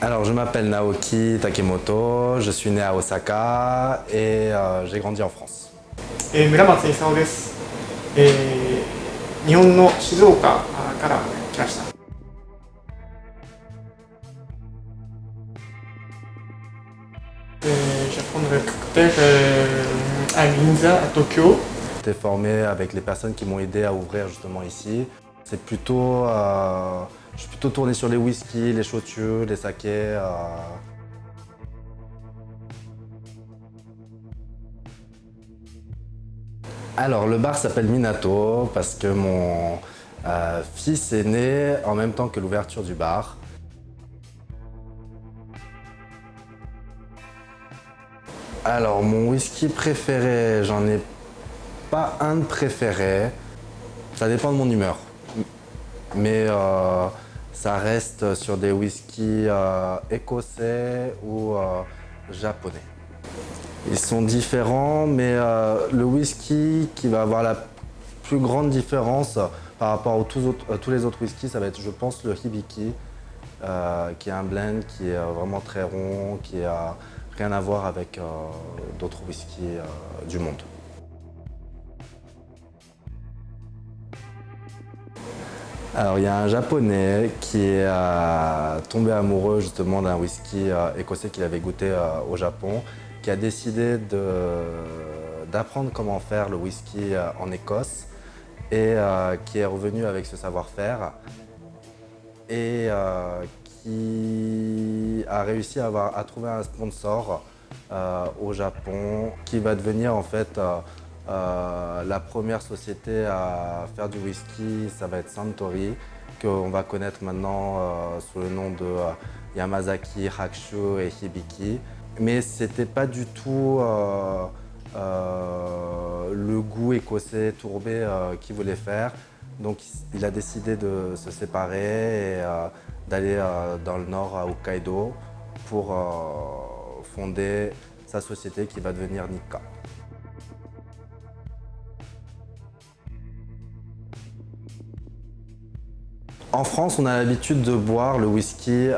Alors, je m'appelle Naoki Takemoto, je suis né à Osaka et j'ai grandi en France. 村松勲です、日本の静岡から来ました。J'apprendrai le cocktail à Ginza, à Tokyo. J'étais formé avec les personnes qui m'ont aidé à ouvrir justement ici. C'est plutôt, je suis plutôt tourné sur les whiskies, les shochu, les sakés. Alors, le bar s'appelle Minato parce que mon fils est né en même temps que l'ouverture du bar. Alors, mon whisky préféré, j'en ai pas un de préféré. Ça dépend de mon humeur. Mais ça reste sur des whiskies écossais ou japonais. Ils sont différents, mais le whisky qui va avoir la plus grande différence par rapport à tous les autres whiskies, ça va être, je pense, le Hibiki, qui est un blend qui est vraiment très rond, qui a rien à voir avec d'autres whiskies du monde. Alors, il y a un japonais qui est tombé amoureux justement d'un whisky écossais qu'il avait goûté au Japon, qui a décidé d'apprendre comment faire le whisky en Écosse et qui est revenu avec ce savoir-faire et qui a réussi à trouver un sponsor au Japon qui va devenir en fait la première société à faire du whisky. Ça va être Suntory, qu'on va connaître maintenant sous le nom de Yamazaki, Hakushu et Hibiki. Mais c'était pas du tout le goût écossais tourbé qu'il voulait faire. Donc il a décidé de se séparer et d'aller dans le nord à Hokkaido pour fonder sa société qui va devenir Nikka. En France, on a l'habitude de boire le whisky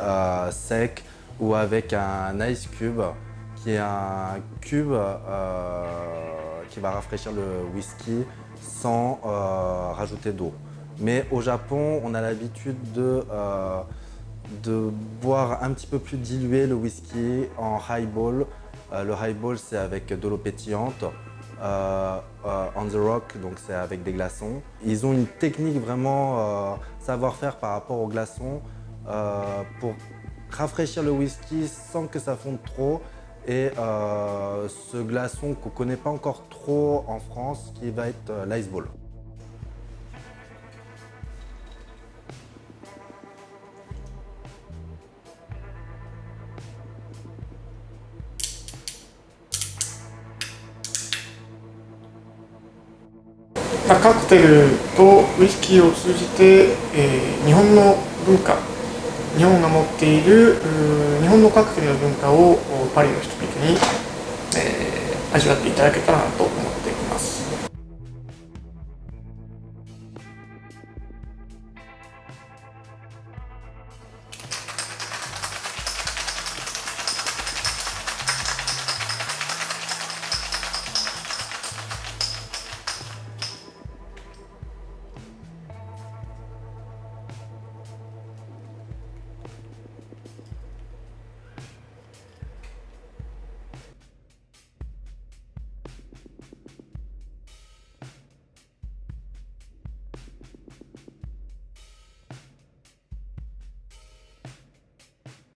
sec ou avec un ice cube, qui est un cube qui va rafraîchir le whisky sans rajouter d'eau. Mais au Japon, on a l'habitude de boire un petit peu plus dilué le whisky en highball. Le highball, c'est avec de l'eau pétillante. On the Rock, donc c'est avec des glaçons. Ils ont une technique vraiment savoir-faire par rapport aux glaçons pour rafraîchir le whisky sans que ça fonde trop. Et ce glaçon qu'on ne connaît pas encore trop en France, qui va être l'ice ball.カクテルとウイスキーを通じて、日本の文化、日本が持っている日本のカクテルの文化をパリの人々に、味わっていただけたらなと